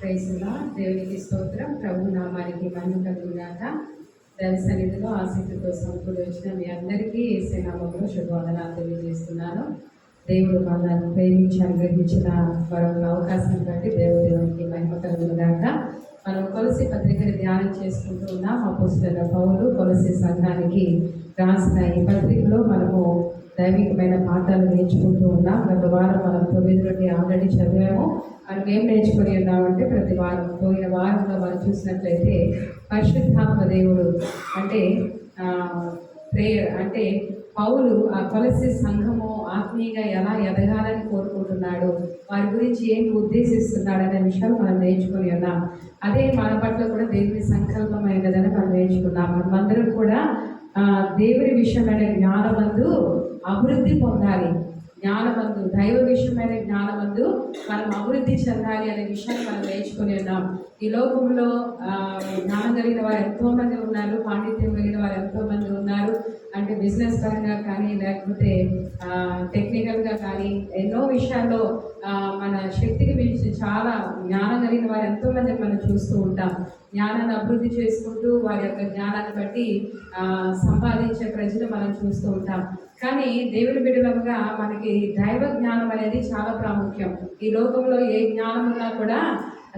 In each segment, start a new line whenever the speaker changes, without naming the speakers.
ప్రైజ్లా దేవునికి స్తోత్రం. ప్రభు నామానికి మహిమ కలుగుగాక. దైవ సన్నిధిలో ఆసక్తితో సమకూడి వచ్చిన మీ అందరికీ యేసు నామములో శుభవందనాలు తెలియజేస్తున్నాను. దేవుడు మనల్ని ప్రేమించి అనుగ్రహించిన మరొక అవకాశం బట్టి దేవునికి మహిమ కలుగుగాక. మనం కొలసి పత్రికని ధ్యానం చేసుకుంటూ ఉన్నాం. అపోస్తలుడైన పౌలు కొలసి సంఘానికి రాసిన ఈ పత్రికలో మనము దైవికమైన పాఠాలు నేర్చుకుంటూ ఉన్నాం. గత వారం మనం 9 నుండి ఆల్రెడీ చదివాము. మనం ఏం నేర్చుకుని ఉన్నామంటే ప్రతి వారం పోయిన వారంలో మనం చూసినట్లయితే పరిశుద్ధాత్మ దేవుడు అంటే ప్రేయర్ అంటే పౌలు ఆ కొలసి సంఘము ఆత్మీయంగా ఎలా ఎదగాలని కోరుకుంటున్నాడు, వారి గురించి ఏంటి ఉద్దేశిస్తున్నాడు అనే విషయాలు మనం నేర్చుకుని ఉన్నాం. అదే మన పట్ల కూడా దేవుని సంకల్పమైనదని మనం నేర్చుకున్నాం. మనమందరం కూడా దేవుని విషయమైన జ్ఞానమందు అభివృద్ధి పొందాలి. జ్ఞానమందు దైవ విషయమైన జ్ఞానమందు మనం అభివృద్ధి చెందాలి అనే విషయాన్ని మనం నేర్చుకుని ఉన్నాం. ఈ లోకంలో జ్ఞానం కలిగిన వారు ఎంతోమంది ఉన్నారు, పాండిత్యం కలిగిన వారు ఎంతోమంది ఉన్నారు. అంటే బిజినెస్ పరంగా కానీ లేకపోతే టెక్నికల్గా కానీ ఎన్నో విషయాల్లో మన శక్తికి మించి చాలా జ్ఞానం కలిగిన వారు ఎంతోమంది మనం చూస్తూ ఉంటాం. జ్ఞానాన్ని అభివృద్ధి చేసుకుంటూ వారి యొక్క జ్ఞానాన్ని బట్టి సంపాదించే ప్రజలు మనం చూస్తూ ఉంటాం. కానీ దేవుని బిడ్డలుగా మనకి దైవ జ్ఞానం అనేది చాలా ప్రాముఖ్యం. ఈ లోకంలో ఏ జ్ఞానం ఉన్నా కూడా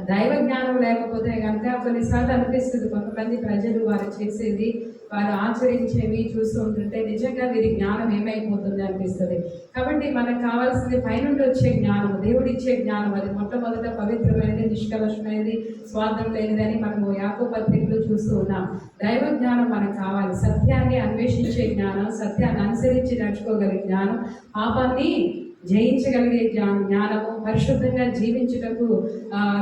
దైవ జ్ఞానం లేకపోతే కనుక కొన్నిసార్లు అనిపిస్తుంది, కొంతమంది ప్రజలు వారు చేసేది వారు ఆచరించేవి చూస్తూ ఉంటుంటే నిజంగా వీరి జ్ఞానం ఏమైపోతుంది అనిపిస్తుంది. కాబట్టి మనకు కావాల్సింది పైనుండి వచ్చే జ్ఞానం, దేవుడిచ్చే జ్ఞానం. అది మొట్టమొదట పవిత్రమైనది, నిష్కలషమైనది, స్వార్థం లేనిదని మనము యాకోబు పత్రికలో చూస్తూ ఉన్నాం. దైవ జ్ఞానం మనకు కావాలి. సత్యాన్ని అన్వేషించే జ్ఞానం, సత్యాన్ని అనుసరించి నడుచుకోగలిగే జ్ఞానం, పాపాన్ని జయించగలిగే జ్ఞానము, పరిశుద్ధంగా జీవించుటకు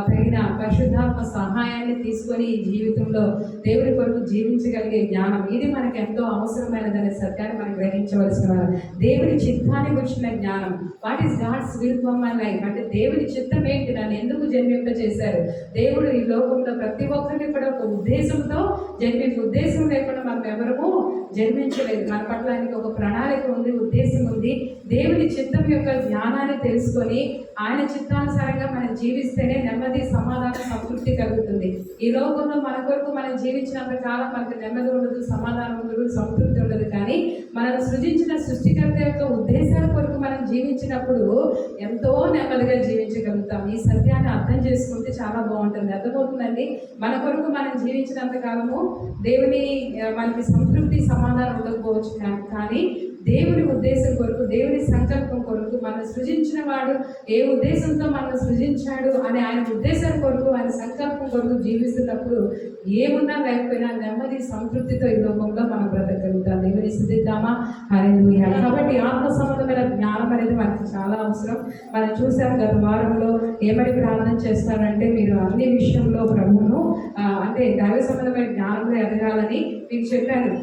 తగిన పరిశుద్ధాత్మ సహాయాన్ని తీసుకొని ఈ జీవితంలో దేవుని కొరకు జీవించగలిగే జ్ఞానం, ఇది మనకు ఎంతో అవసరమైనదనే సత్యాన్ని మనం గ్రహించవలసిన దేవుని చిత్తాన్ని గురించిన జ్ఞానం. What is God's will for my life అంటే దేవుని చిత్తం ఏంటి, నన్ను ఎందుకు జన్మింపజేశారు దేవుడు ఈ లోకంలో. ప్రతి ఒక్కరికి కూడా ఒక ఉద్దేశంతో ఉద్దేశం లేకుండా మనం ఎవరము జన్మించలేదు. మన పట్ల ఆయనకి ఒక ప్రణాళిక ఉంది, ఉద్దేశం ఉంది. దేవుని చిత్తం యొక్క జ్ఞానాన్ని తెలుసుకొని ఆయన చిత్తానుసారంగా మనం జీవిస్తేనే నెమ్మది, సమాధానం, సంతృప్తి కలుగుతుంది. ఈ లోకంలో మన కొరకు మనం జీవించినంత కాలం మనకు నెమ్మది ఉండదు, సమాధానం ఉండదు, సంతృప్తి ఉండదు. కానీ మనం సృజించిన సృష్టికర్త యొక్క ఉద్దేశాల కొరకు మనం జీవించినప్పుడు ఎంతో నెమ్మదిగా జీవించగలుగుతాం. ఈ సత్యాన్ని అర్థం చేసుకుంటే చాలా బాగుంటుంది. అర్థమవుతుందండి. మన కొరకు మనం జీవించినంత కాలము దేవుని మనకి సంతృప్తి, సమాధానం ఉండకపోవచ్చు. కానీ దేవుని ఉద్దేశం కొరకు, దేవుని సంకల్పం కొరకు, మనం సృజించిన వాడు ఏ ఉద్దేశంతో మనం సృజించాడు అని ఆయన ఉద్దేశం కొరకు, ఆయన సంకల్పం కొరకు జీవిస్తున్నప్పుడు ఏమున్నా లేకపోయినా నెమ్మది, సంతృప్తితో ఈ లోకంలో మనం బ్రతకగలుగుతాం. దేవుని స్తుతిద్దామా? హల్లెలూయా. కాబట్టి ఆత్మ సంబంధమైన జ్ఞానం అనేది మనకి చాలా అవసరం. మనం చూసాం గత వారంలో ఏమని ప్రార్థన చేస్తారంటే, మీరు అన్ని విషయంలో ప్రభువును అంటే దైవ సంబంధమైన జ్ఞానంలో ఎదగాలని మీకు చెప్పాను.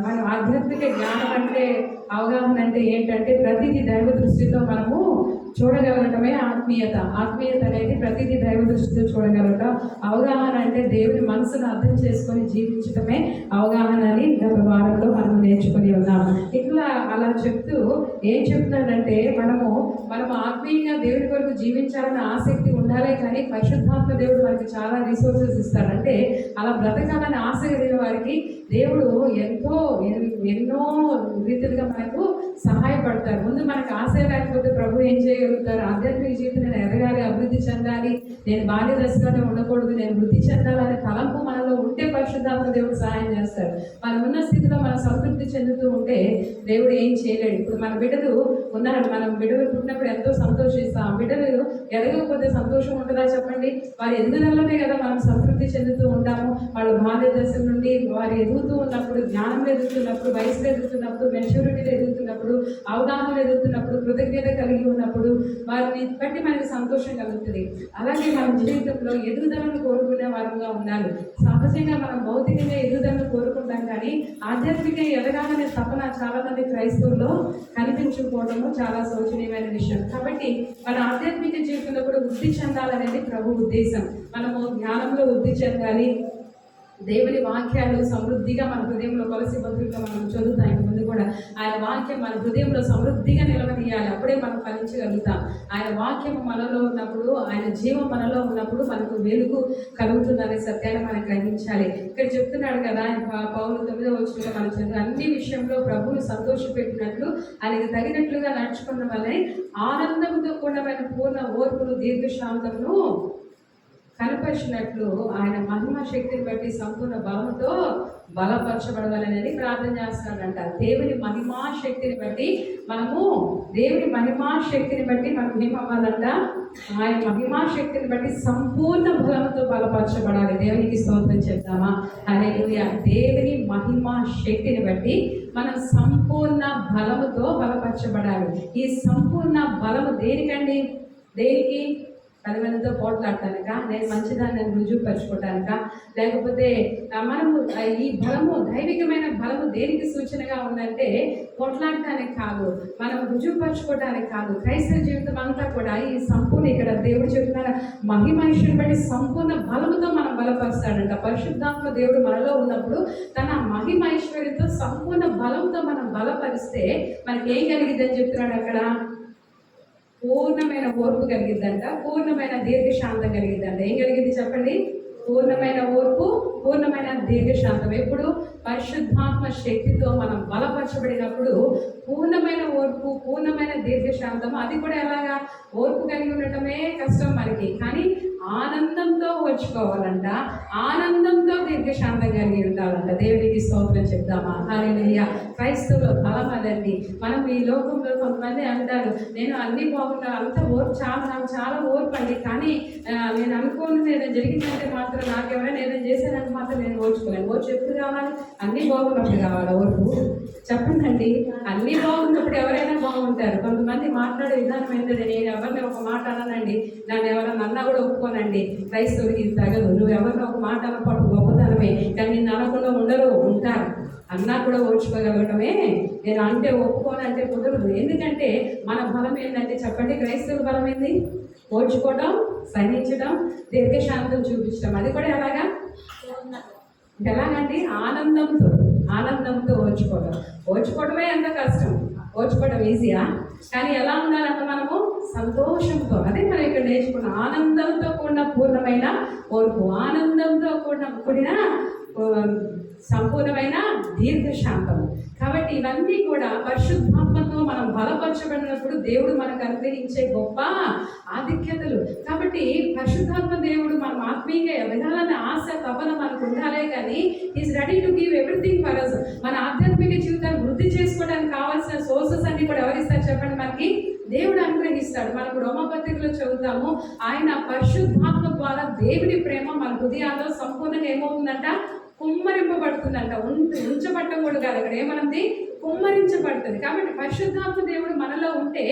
మన ఆధ్యాత్మిక జ్ఞానం అంటే, అవగాహన అంటే ఏంటంటే ప్రతిదీ దైవ దృష్టితో మనము చూడగలగటమే ఆత్మీయత. ఆత్మీయత అనేది ప్రతిదీ దైవ దృష్టితో చూడగలగటం. అవగాహన అంటే దేవుని మనసును అర్థం చేసుకొని జీవించటమే అవగాహన అని గత వారంలో మనం నేర్చుకుని ఉన్నాము. ఇట్లా అలా చెప్తూ ఏం చెప్తున్నాడంటే, మనము ఆత్మీయంగా దేవుడి కొరకు జీవించాలని ఆసక్తి ఉండాలి. కానీ పరిశుద్ధాత్మ దేవుడు మనకి చాలా రిసోర్సెస్ ఇస్తాడంటే అలా బ్రతకాలని ఆశ కలిగిన వారికి దేవుడు ఎన్నో రీతిలుగా మనకు సహాయపడతారు. ముందు మనకు ఆశ లేకపోతే ప్రభు ఏం చేయగలుగుతారు? ఆధ్యాత్మిక జీవితం నేను ఎదగాలి, అభివృద్ధి చెందాలి, నేను బాల్య దశలోనే ఉండకూడదు, నేను వృద్ధి చెందాలనే తలంపు మనలో ఉంటే పరిశుద్ధాత్మ దేవుడు సహాయం చేస్తారు. మనం ఉన్న స్థితిలో మనం సంతృప్తి చెందుతూ ఉంటే దేవుడు ఏం చేయలేడు. ఇప్పుడు మన బిడ్డలు ఉన్నారు, మనం బిడ్డలు పుట్టినప్పుడు ఎంతో సంతోషిస్తాం. బిడ్డలు ఎదగకపోతే సంతోషం ఉంటుందా చెప్పండి? వారి ఎదుగుదలనే కదా మనం సంతృప్తి చెందుతూ ఉంటాము. వాళ్ళ బాల్య దశ నుండి వారు ఎదుగుతూ ఉన్నప్పుడు, జ్ఞానంలో ఎదుగుతున్నప్పుడు, వయసులో ఎదుగుతున్నప్పుడు, మెచ్యూరిటీలో ఎదుగుతున్నప్పుడు, అవగాహనలు ఎదుగుతున్నప్పుడు, కృతజ్ఞత కలిగి ఉన్నప్పుడు వారిని బట్టి మనకి సంతోషం కలుగుతుంది. అలాగే మన జీవితంలో ఎదుగుదలను కోరుకునే వారంగా ఉండాలి. సహజంగా మనం భౌతికంగా ఎదుగుదలను కోరుకుంటాం, కానీ ఆధ్యాత్మిక ఎదగాలనే తపన చాలా మంది క్రైస్తవుల్లో కనిపించకపోవడము చాలా శోచనీయమైన విషయం. కాబట్టి మన ఆధ్యాత్మిక జీవితంలో కూడా వృద్ధి చెందాలనేది ప్రభు ఉద్దేశం. మనము జ్ఞానంలో వృద్ధి చెందాలి, దేవుని వాక్యాలు సమృద్ధిగా మన హృదయంలో కొలసి పత్రికలో మనం చదువుతాం. ముందు కూడా ఆయన వాక్యం మన హృదయంలో సమృద్ధిగా నిలవనీయాలి, అప్పుడే మనం ఫలించగలుగుతాం. ఆయన వాక్యం మనలో ఉన్నప్పుడు, ఆయన జీవం మనలో ఉన్నప్పుడు మనకు వెలుగు కలుగుతుందనే సత్యాన్ని మనం గ్రహించాలి. ఇక్కడ చెప్తున్నాడు కదా పౌలు 9వ వచనంలో మనం చదువు, అన్ని విషయంలో ప్రభువును సంతోషపెట్టినట్లు ఆయనకు తగినట్లుగా నడుచుకున్న వల్లే ఆనందంతో కూడిన పూర్ణ ఓర్పును దీర్ఘశాంతమును కనపరిచినట్లు ఆయన మహిమ శక్తిని బట్టి సంపూర్ణ బలంతో బలపరచబడవాలని ప్రార్థన చేస్తున్నాడంట. దేవుని మహిమా శక్తిని బట్టి మనం ఏమవ్వాలంట? ఆయన మహిమా శక్తిని బట్టి సంపూర్ణ బలంతో బలపరచబడాలి. దేవునికి స్తోత్రం చెప్తామా? హల్లెలూయా. దేవుని మహిమా శక్తిని బట్టి మనం సంపూర్ణ బలముతో బలపరచబడాలి. ఈ సంపూర్ణ బలము దేనికండి? దేనికి? 10 మందితో పోట్లాడటానిక, నేను మంచిదాన్ని రుజువుపరచుకోవటానిక, లేకపోతే మనము ఈ బలము, దైవికమైన బలము దేనికి సూచనగా ఉందంటే పోట్లాడటానికి కాదు, మనం రుజువుపరచుకోవటానికి కాదు. క్రైస్తవ జీవితం అంతా కూడా ఈ సంపూర్ణ, ఇక్కడ దేవుడు చెప్తున్న మహిమనుషుని బట్టి సంపూర్ణ బలముతో మనం బలపరుస్తాడంట. పరిశుద్ధాత్మ దేవుడు మనలో ఉన్నప్పుడు తన మహిమైశ్వర్యంతో సంపూర్ణ బలంతో మనం బలపరిస్తే మనకి ఏం కలిగిద్దని చెప్తున్నాడు అక్కడ? పూర్ణమైన ఓర్పు కలిగిద్దంట, పూర్ణమైన దీర్ఘశాంతం కలిగిద్దంట. ఏం కలిగింది చెప్పండి? పూర్ణమైన ఓర్పు, పూర్ణమైన దీర్ఘశాంతం. ఎప్పుడు? పరిశుద్ధాత్మ శక్తితో మనం బలపరచబడినప్పుడు పూర్ణమైన ఓర్పు, పూర్ణమైన దీర్ఘశాంతం. అది కూడా ఎలాగా? ఓర్పు కలిగి ఉండటమే కష్టం మనకి, కానీ ఆనందంతో ఓర్చుకోవాలంట, ఆనందంతో దీర్ఘశాంతం కలిగి ఉండాలంట. దేవునికి స్తోత్రం చెప్దామా? హల్లెలూయా. క్రైస్తవుల బలం అదండి. మనం ఈ లోకంలో కొంతమంది అంటారు, నేను అన్ని బాగున్నా, అంత ఓర్పు, నాకు చాలా ఓర్పు అండి, కానీ నేను అనుకోని ఏదైనా జరిగిందంటే మాత్రం, నాకు ఎవరైనా ఏదైనా చేశానంటే మాత్రం నేను ఓర్చుకోలేను. ఓర్చు ఎప్పుడు కావాలి? అన్నీ బాగున్నప్పుడు కావాలి ఓర్పు. చెప్పండి, అన్నీ బాగున్నప్పుడు ఎవరైనా బాగుంటారు. కొంతమంది మాట్లాడే విధానం ఏంటంటే, నేను ఎవరిని ఒక మాట అన్నానండి, నన్ను ఎవరైనా అన్నా కూడా ఒప్పుకోనండి. క్రైస్తవుడికి ఇది తగదు. నువ్వు ఎవరిని ఒక మాట అన్నపాటు గొప్పతనమే, కానీ నిన్ను అనకుండా ఉంటారు. అన్నా కూడా ఓర్చుకోగలగటమే. నేను అంటే ఒప్పుకోనంటే కుదరదు. ఎందుకంటే మన బలం ఏంటంటే చెప్పండి, క్రైస్తవుల బలం ఏంది? ఓర్చుకోవడం, సహించడం, దీర్ఘశాంతం చూపించడం. అది కూడా ఎలాగండి? ఆనందంతో ఓర్చుకోవడమే ఎంత కష్టం. ఓర్చుకోవడం ఈజీయా? కానీ ఎలా ఉండాలంటే మనము సంతోషంతో, అదే మనం ఇక్కడ నేర్చుకున్నాం. ఆనందంతో కూడిన పూర్ణమైన ఓర్పు, ఆనందంతో కూడిన సంపూర్ణమైన దీర్ఘశాంతము. కాబట్టి ఇవన్నీ కూడా పరిశుద్ధాత్మతో మనం బలపరచబడినప్పుడు దేవుడు మనకు అనుగ్రహించే గొప్ప ఆధిక్యతలు. కాబట్టి పరిశుద్ధాత్మ దేవుడు మనం ఆత్మీయంగా ఎదగాలనే ఆశ, తపన మనకు ఉండాలే, కానీ is ready to give everything for us. మన ఆధ్యాత్మిక జీవితాన్ని వృద్ధి చేసుకోవడానికి కావాల్సిన సోర్సెస్ అన్ని కూడా ఎవరిస్తారు చెప్పండి? మనకి దేవుడు అనుగ్రహిస్తాడు. మనకు రోమపత్రికలో చదువుతాము, ఆయన పరిశుద్ధాత్మ ద్వారా దేవుని ప్రేమ మన హృదయాల్లో సంపూర్ణంగా ఏమవుతుందంట? కుమ్మరింపబడుతుందంట. ఉంచబట్టం కూడా కాదు, అక్కడ ఏమన్నది? కుమ్మరించబడుతుంది. కాబట్టి పరిశుద్ధాత్మ దేవుడు మనలో ఉంటే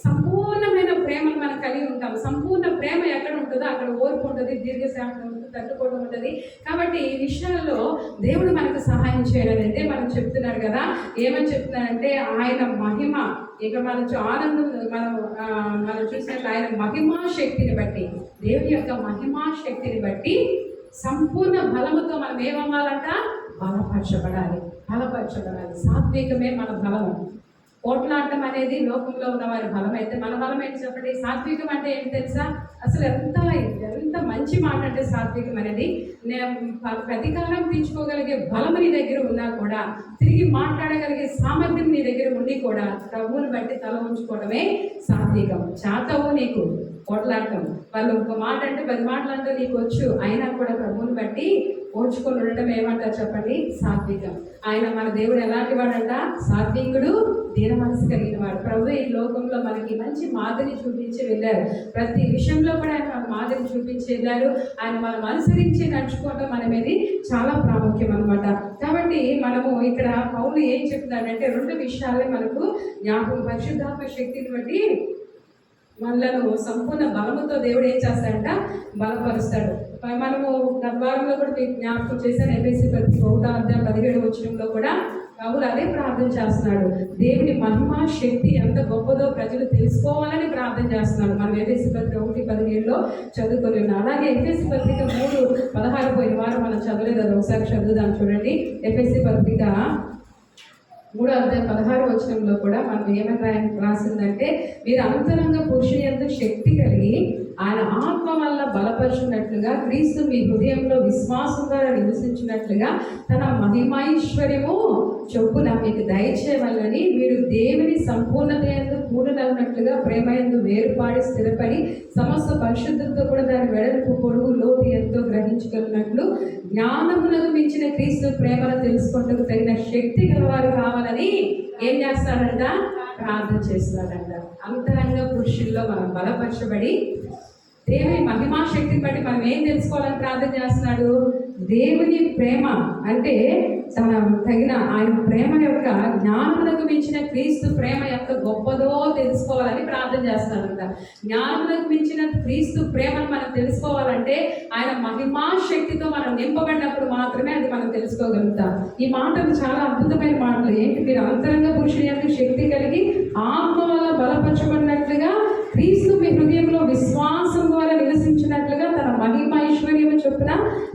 సంపూర్ణమైన ప్రేమను మనం కలిగి ఉంటాం. సంపూర్ణ ప్రేమ ఎక్కడ ఉంటుందో అక్కడ ఓర్పు ఉంటుంది, దీర్ఘశాంతం ఉంటుంది, తట్టుకోవడం ఉంటుంది. కాబట్టి ఈ విషయాల్లో దేవుడు మనకు సహాయం చేయాలంటే మనం చెప్తున్నారు కదా, ఏమని చెప్తున్నారంటే ఆయన మహిమ, ఇక మనం ఆనందం, మనం చూసినట్లు ఆయన మహిమా శక్తిని బట్టి, దేవుని యొక్క మహిమా శక్తిని బట్టి సంపూర్ణ బలముతో మనం ఏమవ్వాలంట? బలపరచబడాలి. సాత్వికమే మన బలము. పోట్లాడటం అనేది లోకంలో ఉన్న వారి బలం అయితే, మన బలం ఏంటి చెప్పండి? సాత్వికం అంటే ఏంటి తెలుసా? అసలు ఎంత మంచి మాట అంటే సాత్వికం అనేది, నేను ప్రతీకారం తీర్చుకోగలిగే బలం నీ దగ్గర ఉన్నా కూడా, తిరిగి మాట్లాడగలిగే సామర్థ్యం నీ దగ్గర ఉండి కూడా ప్రభువుని బట్టి తల ఉంచుకోవడమే సాత్వికం. చాతవు నీకు పోట్లాడటం, వాళ్ళు ఒక మాట అంటే 10 మాటలు అంటే నీకు వచ్చు, అయినా కూడా ప్రభువుని బట్టి ఓర్చుకొని ఉండటం ఏమంటారు చెప్పండి? సాత్వికం. ఆయన మన దేవుడు ఎలాంటి వాడంట? సాత్వికుడు, దీన మనసు కలిగిన వాడు. ప్రభు ఈ లోకంలో మనకి మంచి మాదిరి చూపించి వెళ్ళారు. ప్రతి విషయంలో కూడా ఆయన మన మాదిరి చూపించి వెళ్ళారు. ఆయన మనం అనుసరించి నడుచుకోవడం అనేది చాలా ప్రాముఖ్యం అనమాట. కాబట్టి మనము ఇక్కడ పౌలు ఏం చెప్తున్నాడంటే 2 విషయాలే మనకు జ్ఞాపకం. పరిశుద్ధాత్మ శక్తిని బట్టి మనలను సంపూర్ణ బలముతో దేవుడు ఏం చేస్తాడంట? బలపరుస్తాడు. మనము గద్వారంలో కూడా మీకు జ్ఞాపకం చేశాను, ఎఫెసీ 1:17 కూడా పౌలు అదే ప్రార్థన చేస్తున్నాడు. దేవుని మహిమా శక్తి ఎంత గొప్పదో ప్రజలు తెలుసుకోవాలని ప్రార్థన చేస్తున్నాడు. మనం ఎఫెసీ పత్రిక 1:17 చదువుకొని ఉన్నాం. అలాగే ఎఫెసీ పత్రిక 3:16 పోయిన వారం మనం చదవలేదు, అది ఒకసారి చదువుదాం చూడండి. ఎఫెసీ పత్రిక 3:16 కూడా మనం ఏమని రాసిందంటే, మీరు అంతరంగ పురుషుని యందు శక్తి కలిగి ఆయన ఆత్మ వల్ల బలపరుచున్నట్లుగా క్రీస్తు మీ హృదయంలో విశ్వాసం ద్వారా నివసించినట్లుగా తన మహిమైశ్వర్యము చొప్పున మీకు దయచేయవలని మీరు దేవుని సంపూర్ణత యందు పూర్ణులైనట్లుగా ప్రేమ యందు వేరుపాడి స్థిరపడి సమస్త పరిశుద్ధంతో కూడా దాని వెడల్పు పొడుగు లోతు ఎంతో గ్రహించగలిగినట్లు జ్ఞానమునకు మించిన క్రీస్తు ప్రేమను తెలుసుకుంటూ తగిన శక్తి గలవారు కావాలని ఏం చేస్తాడంట? ప్రార్థన చేస్తాడంట. అంతరంగ పురుషుల్లో మనం బలపరచబడి దేవుని మహిమా శక్తిని బట్టి మనం ఏం తెలుసుకోవాలని ప్రార్థన చేస్తున్నాడు? దేవుని ప్రేమ అంటే తగిన ఆయన ప్రేమ యొక్క జ్ఞానములకు మించిన క్రీస్తు ప్రేమ ఎంత గొప్పదో తెలుసుకోవాలని ప్రార్థన చేస్తాడంట. జ్ఞానములకు మించిన క్రీస్తు ప్రేమను మనం తెలుసుకోవాలంటే ఆయన మహిమా శక్తితో మనం నింపబడినప్పుడు మాత్రమే అది మనం తెలుసుకోగలుగుతాం. ఈ మాటలు చాలా అద్భుతమైన మాటలు. ఏంటి? మీరు అంతరంగ పురుషుని యొక్క శక్తి కలిగి ఆత్మ వల్ల బలపరచబడినట్లుగా క్రీస్తు మీ హృదయంలో విశ్వాసం ద్వారా నివసించినట్లుగా తన మహిమైశ్వర్యము చొప్పున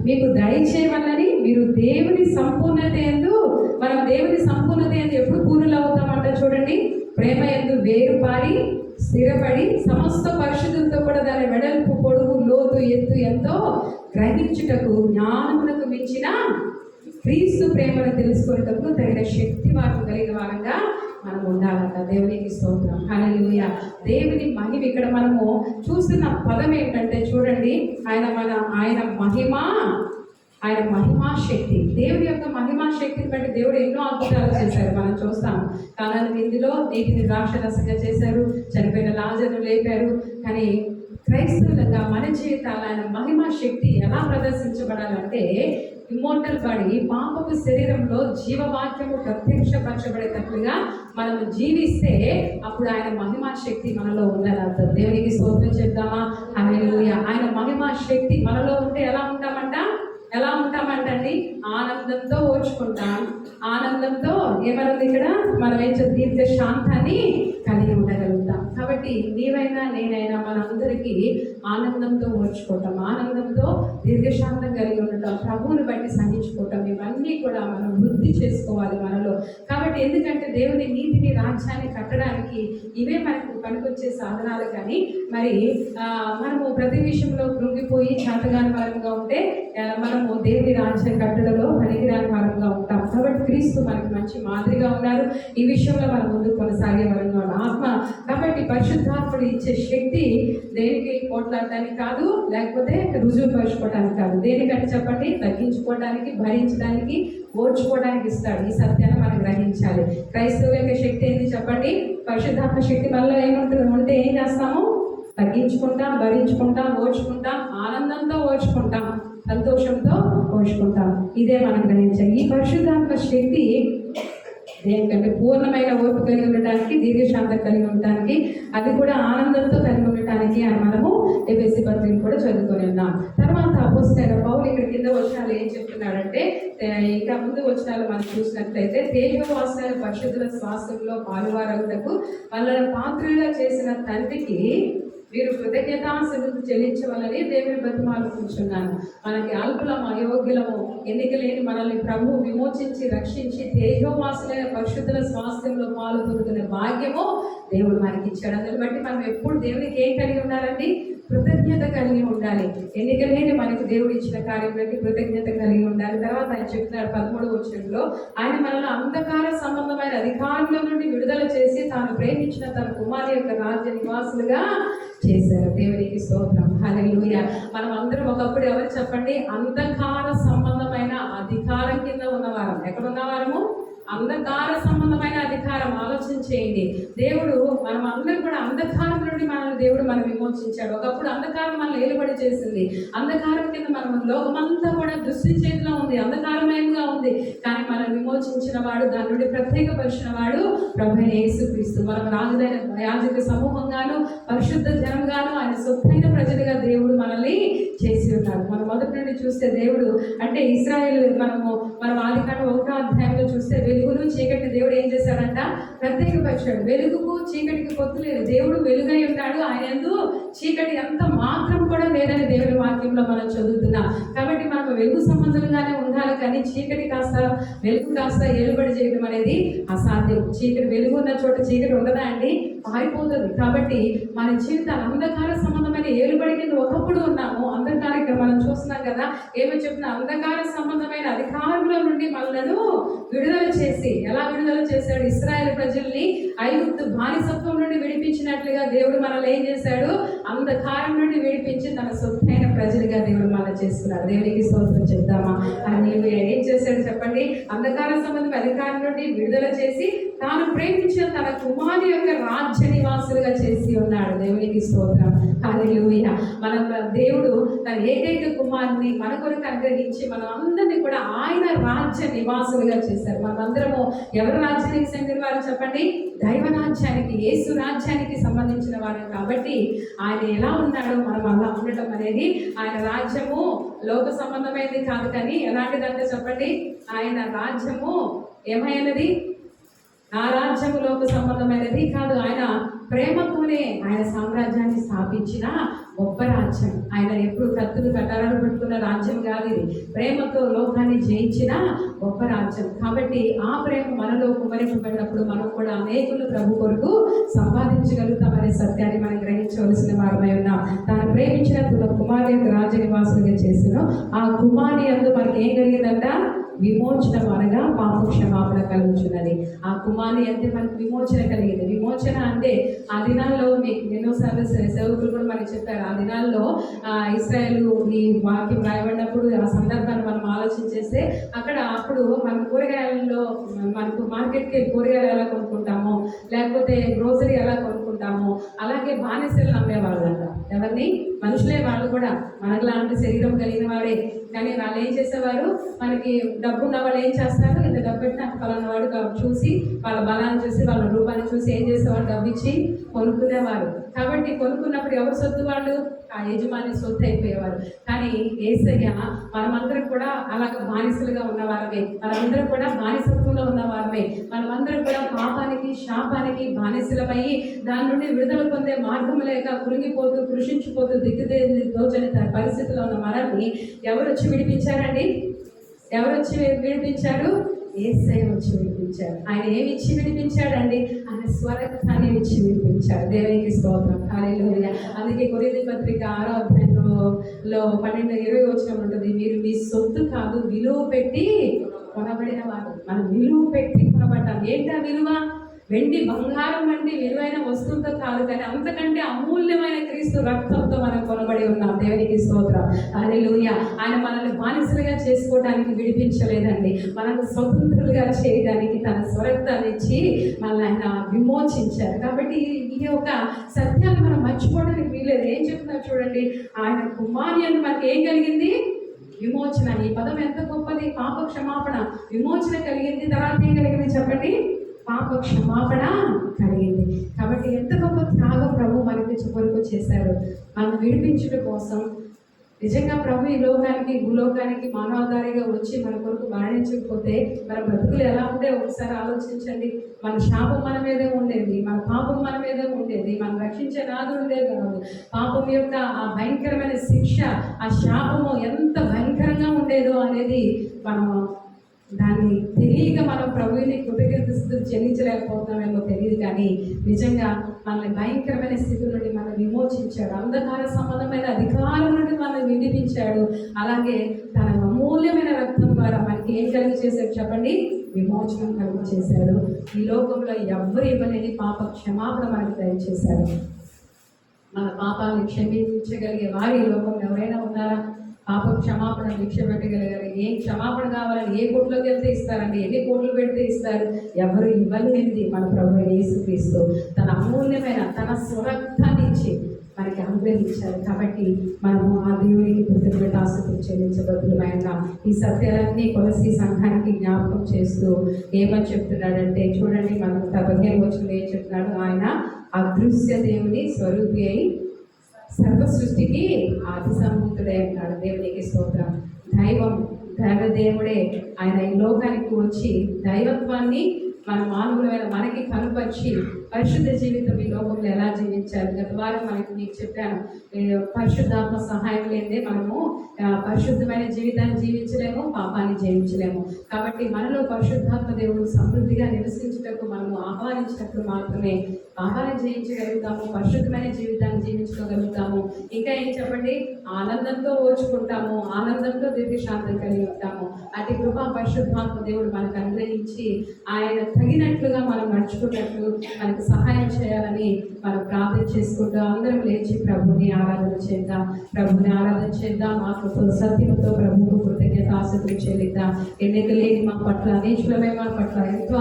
మీకు దయచేయవలని మీరు దేవుని సంపూర్ణత యందు, మనం దేవుని సంపూర్ణత యందు ఎప్పుడు పూర్ణులు అవుతామంట చూడండి. ప్రేమ యందు వేరుపారి స్థిరపడి సమస్త పరిశుద్ధులతో కూడా దాని వెడల్పు పొడుగు లోతు ఎత్తు ఎంతో గ్రహించుటకు జ్ఞానమునకు మించిన క్రీస్తు ప్రేమను తెలుసుకునేటప్పుడు తగిన శక్తి వారికి కలిగిన వారంగా మనం ఉండాలంట. దేవునికి స్తోత్రం. హల్లెలూయా. దేవుని మహిమ ఇక్కడ మనము చూస్తున్న పదం ఏంటంటే చూడండి, ఆయన మహిమా శక్తి. దేవుడి యొక్క మహిమా శక్తిని బట్టి దేవుడు ఎన్నో అద్భుతాలు చేశారు. మనం చూస్తాం. కానాను విందులో నీటిని ద్రాక్షరసంగా చేశారు, చనిపోయిన లాజరును లేపారు. కానీ క్రైస్తవులుగా మన జీవితాలు ఆయన మహిమా శక్తి ఎలా ప్రదర్శించబడాలంటే, ఇమ్మోర్టల్ బాడీ పాపపు శరీరంలో జీవవాక్యము ప్రత్యక్షపరచబడేటట్లుగా మనం జీవిస్తే అప్పుడు ఆయన మహిమా శక్తి మనలో ఉందని అర్థం. దేవునికి స్తోత్రం చెప్తామా? హల్లెలూయా. ఆయన మహిమా శక్తి మనలో ఉంటే ఎలా ఉంటామంటండి? ఆనందంతో ఓర్చుకుంటాం. ఆనందంతో ఏమన్నది ఇక్కడ? మనం దీర్ఘ శాంతాన్ని కలిగి ఉండగలుగుతాం. కాబట్టి నీవైనా నేనైనా మనందరికీ ఆనందంతో ఓర్చుకోవటం, ఆనందంతో దీర్ఘశాంతం కలిగి ఉండటం, ప్రభువుని బట్టి సహించుకోవటం, ఇవన్నీ కూడా మనం వృద్ధి చేసుకోవాలి మనలో. కాబట్టి ఎందుకంటే దేవుని నీతిని రాజ్యాన్ని కట్టడానికి ఇవే మనకు పనికొచ్చే సాధనాలు. కానీ మరి మనము ప్రతి విషయంలో కృంగిపోయి చేతగాని వారంగా ఉంటే మనము దేవుని రాజ్యం కట్టడంలో పనికిరాని వారంగా ఉంటాం. కాబట్టి క్రీస్తు మనకి మంచి మాదిరిగా ఉన్నారు. ఈ విషయంలో మనం ముందు కొనసాగే వారంగా ఉన్నాం. ఆత్మ కాబట్టి పరిశుద్ధాత్ముడు ఇచ్చే శక్తి దేనికి పోట్లాడటానికి కాదు, లేకపోతే రుజువు పరుచుకోవడానికి కాదు. దేనికంటే చెప్పండి? తగ్గించుకోవడానికి, భరించడానికి, ఓర్చుకోవడానికి ఇస్తాడు. ఈ సత్యాన్ని మనం గ్రహించాలి. క్రైస్తవుల యొక్క శక్తి ఏంటి చెప్పండి? పరిశుద్ధాత్మ శక్తి వల్ల ఏముంటుంది అంటే ఏం చేస్తాము? తగ్గించుకుంటాం, భరించుకుంటాం, ఓర్చుకుంటాం, ఆనందంతో ఓర్చుకుంటాం, సంతోషంతో ఓర్చుకుంటాం. ఇదే మనం గ్రహించాలి. ఈ పరిశుద్ధాత్మ శక్తి దేనికంటే పూర్ణమైన ఓర్పు కలిగి ఉండటానికి, దీర్ఘశాంతం కలిగి ఉండటానికి, అది కూడా ఆనందంతో కలిగి ఉండటానికి అని మనము ఎఫెసీ పత్రిక కూడా చదువుకొని ఉన్నాం. తర్వాత అపోస్తలుడైన పౌలు ఇక్కడ కింద వచనాలు ఏం చెప్తున్నాడంటే, ఇంకా ముందు వచనాలు మనం చూసినట్లయితే, తేజోవాసైన పరిశుద్ధుల శ్వాసంలో పాలువారగుటకు వాళ్ళని పాత్రగా చేసిన తండ్రికి మీరు కృతజ్ఞతాస్తుతులు చెల్లించవాలని దేవుని బతిమాలుకుంటున్నాను. మనకి అల్పులము, అయోగ్యులము, ఎన్నిక లేని మనల్ని ప్రభు విమోచించి రక్షించి తేజోవాసులైన పరిశుద్ధుల స్వాస్థ్యంలో పాలు పొందుకునే భాగ్యము దేవుడు మనకి ఇచ్చాడు. అందుని బట్టి మనం ఎప్పుడు దేవునికి ఏం కలిగి ఉండాలండి? కృతజ్ఞత కలిగి ఉండాలి. ఎన్నిక లేని మనకి దేవుడు ఇచ్చిన కార్యం బట్టి కృతజ్ఞత కలిగి ఉండాలి. తర్వాత ఆయన చెప్తున్నాడు 13వ వచనంలో, ఆయన మనల్ని అంధకార సంబంధమైన అధికారుల నుండి విడుదల చేసి తాను ప్రేమించిన తన కుమారి యొక్క రాజ్య నివాసులుగా చేశారు. దేవునికి స్తోత్రం. హల్లెలూయా. మనం అందరం ఒకప్పుడు ఎవరు చెప్పండి? అంధకార సంబంధమైన అధికారం కింద ఉన్నవారం. ఎక్కడ ఉన్నవారము? అంధకార సంబంధమైన అధికారం. ఆలోచన చేయండి. దేవుడు మనం అందరూ కూడా అంధకారం నుండి దేవుడు మనం విమోచించాడు. ఒకప్పుడు అంధకారం మనం ఏలుబడి చేసింది. అంధకారం కింద మనం లోకమంతా కూడా దుష్టి చేతిలో ఉంది, అంధకారమయంగా ఉంది. కానీ మనం విమోచించిన వాడు, దాని నుండి ప్రత్యేకపరిచిన వాడు ప్రభువైన యేసుక్రీస్తు. మనం యాజక సమూహంగాను, పరిశుద్ధ జనంగాను, ఆయన సొత్తైన ప్రజలుగా దేవుడు మనల్ని చేసి ఉన్నాడు. మనం మొదటి నుండి చూస్తే దేవుడు అంటే ఇశ్రాయేలు మనం ఆదికాండం 1వ అధ్యాయంలో చూస్తే వెలుగును చీకటిని దేవుడు ఏం చేశాడంట? ప్రత్యేకపరిచాడు. వెలుగుకు చీకటికి పొత్తు లేదు. దేవుడు వెలుగై ఉన్నాడు, ఆయన యందు చీకటి ఎంత మాత్రం కూడా లేదని దేవుని వాక్యంలో మనం చదువుతున్నాం. కాబట్టి మనం వెలుగు సంబంధంగానే ఉండాలి, కానీ చీకటి కాస్త వెలుగు కాస్త ఏలుబడి చేయడం అనేది అసాధ్యం. చీకటి వెలుగు ఉన్న చోట చీకటి ఉండదా అండి? పారిపోతుంది. కాబట్టి మన జీవితాలు అంధకార సంబంధమైన ఏలుబడి కింద ఒకప్పుడు ఉన్నాము. అంధకార మనం చూస్తున్నాం కదా, ఏమో చెప్పిన అంధకార సంబంధమైన అధికారుల నుండి మనలను విడుదల చేసి, ఎలా విడుదల చేశాడు? ఇశ్రాయేలు ప్రజల్ని ఐగుప్తు బానిసత్వం నుండి విడిపించినట్లుగా దేవుడు మనల్ని ఏం చేశాడు? అంధకారం నుండి విడిపించి తన సొత్తైన ప్రజలుగా దేవుడు మనల్ని చేసుకున్నాడు. దేవునికి స్తోత్రం చెప్తామా? అని ఏం చేశాడు చెప్పండి? అంధకార సంబంధం అధికారం నుండి విడుదల చేసి తాను ప్రేమించిన తన కుమారుని యొక్క రాజ్య నివాసులుగా చేసి ఉన్నాడు. దేవునికి స్తోత్రం. హల్లెలూయా. మన దేవుడు తన ఏకైక కుమారుని మన కొరకు అనుగ్రహించి మనం అందరినీ కూడా ఆయన రాజ్య నివాసులుగా చేశారు. మనమందరము ఎవరి రాజ్యానికి చెందిన వారు చెప్పండి? దైవ రాజ్యానికి, యేసు రాజ్యానికి సంబంధించిన వారు. కాబట్టి ఆయన ఎలా ఉన్నాడో మనం అలా ఉండటం అనేది, ఆయన రాజ్యము లోక సంబంధమైనది కాదు, కానీ ఎలాంటిదంటే చెప్పండి? ఆయన రాజ్యము ఏమైనది? ఆ రాజ్యము లోక సంబంధమైనది కాదు. ఆయన ప్రేమతోనే ఆయన సామ్రాజ్యాన్ని స్థాపించిన గొప్ప రాజ్యం. ఆయన ఎప్పుడు కత్తులు కటారాలు పెట్టుకున్న రాజ్యం కాదు ఇది. ప్రేమతో లోకాన్ని జయించిన గొప్ప రాజ్యం. కాబట్టి ఆ ప్రేమ మనలో కుమరింపబడినప్పుడు మనం కూడా అనేకులు ప్రభు కొరకు సంపాదించగలుగుతామనే సత్యాన్ని మనం గ్రహించవలసిన వారమై ఉన్నాం. తాను ప్రేమించిన తన కుమారి యొక్క రాజ్య నివాసులుగా చేసిన ఆ కుమారి యందు మనకి ఏం కలిగిందంట? విమోచనం, అనగా పాప క్షమాపణ కలుగుతున్నది. ఆ కుమారుని అంటే మనకు విమోచన కలిగింది. విమోచన అంటే ఆ దినాల్లో మీకు ఎన్నోసార్లు సేవకులు కూడా మనకి చెప్పారు. ఆ దినాల్లో ఇశ్రాయేలు ఈ వాక్యం రాయబడినప్పుడు ఆ సందర్భాన్ని మనం ఆలోచించేస్తే అప్పుడు మన కూరగాయలలో మనకు మార్కెట్కి కూరగాయలు ఎలా కొనుక్కుంటామో, లేకపోతే గ్రోసరీ ఎలా కొనుక్కుంటామో, అలాగే బానిసలు నమ్మేవాళ్ళంట. ఎవరిని? మనుషులే. వాళ్ళు కూడా మనలాంటి శరీరం కలిగిన వాడే. కానీ వాళ్ళు ఏం చేసేవారు? మనకి డబ్బు ఉన్న వాళ్ళు ఏం చేస్తారు? ఇంత డబ్బు పెట్టిన పలానా వాడు చూసి, వాళ్ళ బలాన్ని చూసి, వాళ్ళ రూపాన్ని చూసి ఏం చేసేవాళ్ళు? డబ్బు ఇచ్చి కొనుక్కునేవారు. కాబట్టి కొనుక్కున్నప్పుడు ఎవరు సొత్తు? వాళ్ళు ఆ యజమాని సొత్తు అయిపోయేవారు. కానీ యేసయ్య మనమందరం కూడా అలాగ బానిసలుగా ఉన్నవారమే. మనమందరం కూడా బానిసత్వంలో ఉన్నవారమే. మనమందరం కూడా పాపానికి, శాపానికి బానిసలమయ్యి దాని నుండి విడుదల పొందే మార్గం లేక కృంగిపోతూ, కృషించిపోతూ, దిక్కుదోచని పరిస్థితిలో ఉన్న మనల్ని ఎవరు వచ్చి విడిపించారండి? ఎవరు వచ్చి విడిపించారు? యేసయ్య వచ్చి విడిపించాడు. ఆయన ఏమి ఇచ్చి విడిపించాడండి? ఆయన స్వరక్తాన్ని ఇచ్చి విడిపించాడు. దేవునికి స్తోత్రం. హల్లెలూయా. అందుకే కొరింథీ పత్రిక 6వ అధ్యాయంలో 12-20 వచనం ఉంటుంది. మీరు మీ సొత్తు కాదు, విలువ పెట్టి కొనబడిన వారు. మనం విలువ పెట్టి కొనబడ్డాం. ఏంటా విలువ? వెండి బంగారం వంటి విలువైన వస్తువులతో కాదు, కానీ అంతకంటే అమూల్యమైన క్రీస్తు రక్తంతో మనం కొనబడి ఉన్నాం. దేవునికి స్తోత్రం. హల్లెలూయా. ఆయన మనల్ని బానిసలుగా చేసుకోవడానికి విడిపించలేదండి, మనకు స్వతంత్రులుగా చేయడానికి తన స్వరక్తాన్ని ఇచ్చి మనల్ని ఆయన విమోచించారు. కాబట్టి ఈ యొక్క సత్యాన్ని మనం మర్చిపోవడానికి వీలేదు. ఏం చెప్తున్నారు చూడండి? ఆయన కుమారి అని మనకి ఏం కలిగింది? విమోచన. ఈ పదం ఎంత గొప్పది! పాప క్షమాపణ, విమోచన కలిగింది. తర్వాత ఏం కలిగింది చెప్పండి? పాప క్షమాపణ కలిగింది. కాబట్టి ఎంత గొప్ప త్యాగం ప్రభు మనకి కొరకు చేశారు మనం విడిపించడం కోసం. నిజంగా ప్రభు ఈ లోకానికి, భూలోకానికి మానవధారిగా వచ్చి మన కొరకు మరణించకపోతే మన బ్రతుకులు ఎలా ఉంటే ఒకసారి ఆలోచించండి. మన శాపం మన మీదే ఉండేది, మన పాపం మన మీదే ఉండేది, మనం రక్షించే నాదు ఉండేది కాదు. పాపం యొక్క ఆ భయంకరమైన శిక్ష, ఆ శాపము ఎంత భయంకరంగా ఉండేదో అనేది మనం దాన్ని తెలియక మనం ప్రభువుని కృతజ్ఞతలు చెల్లించలేకపోతున్నామేమో తెలియదు, కానీ నిజంగా మనల్ని భయంకరమైన స్థితి నుండి మనం విమోచించాడు. అంధకార సంబంధమైన అధికారం నుండి మనల్ని విడిపించాడు. అలాగే తన అమూల్యమైన రక్తం ద్వారా మనకి ఏం కలిగి చేశాడు చెప్పండి? విమోచనం కలిగి చేశాడు. ఈ లోకంలో ఎవ్వరు ఇవ్వలేని పాప క్షమాపణ మనకి దయచేశాడు. మన పాపాలను క్షమించగలిగే వారు ఈ లోకంలో ఎవరైనా ఉన్నారా? పాప క్షమాపణ భిక్ష పెట్టగలిగారు. ఏం క్షమాపణ కావాలని ఏ కోట్లోకి వెళ్తే ఇస్తారండి? ఎన్ని కోట్లు పెడితే ఇస్తారు? ఎవరు ఇవ్వలేనిది మన ప్రభు యేసుక్రీస్తు తన అమూల్యమైన తన స్వరక్తాన్ని ఇచ్చి మనకి అనుగ్రహించారు. కాబట్టి మనము ఆ దేవునికి కృతజ్ఞతాస్తుతులు చెల్లించబద్దులమైన ఈ సత్యాలన్నీ కొలసి సంఘానికి జ్ఞాపకం చేస్తూ ఏమని చెప్తున్నాడంటే చూడండి, మనం 15వ వచనంలో ఏం చెప్తున్నాడు? ఆయన అదృశ్య దేవుని స్వరూపి అయి సర్వ సృష్టికి ఆది సంభూతుడే అంటాడు. దేవునికి స్తోత్రం. దైవదేవుడే ఆయన ఈ లోకానికి వచ్చి దైవత్వాన్ని మన మానవులమైన మనకి కనుపరిచి పరిశుద్ధ జీవితం ఈ లోకంలో ఎలా జీవించాలి. గత వారం మీకు చెప్పాను, పరిశుద్ధాత్మ సహాయం లేదే మనము పరిశుద్ధమైన జీవితాన్ని జీవించలేము, పాపాన్ని జయించలేము. కాబట్టి మనలో పరిశుద్ధాత్మ దేవుడు సమృద్ధిగా నివసించుటకు మనము ఆహ్వానించినప్పుడు మాత్రమే పాపాన్ని జయించగలుగుతాము, పరిశుద్ధమైన జీవితాన్ని జీవించుకోగలుగుతాము. ఇంకా ఏం చెప్పండి, ఆనందంతో ఓర్చుకుంటాము, ఆనందంతో దీర్ఘశాంతం కలిగి ఉంటాము. అతి కృపా పరిశుద్ధాత్మ దేవుడు మనకు అనుగ్రహించి ఆయన తగినట్లుగా మనం నడుచుకున్నట్లు మనకు సహాయం చేయాలని మనం ప్రార్థన చేసుకుంటూ అందరం లేచి ప్రభుని ఆరాధన చేద్దాం. ఆత్మతో సత్యంతో ప్రభువు కృతజ్ఞతాస్తుతులు చెల్లిద్దాం. ఎన్నిక లేని మా పట్ల, నీచులమే మన పట్ల ఎంతో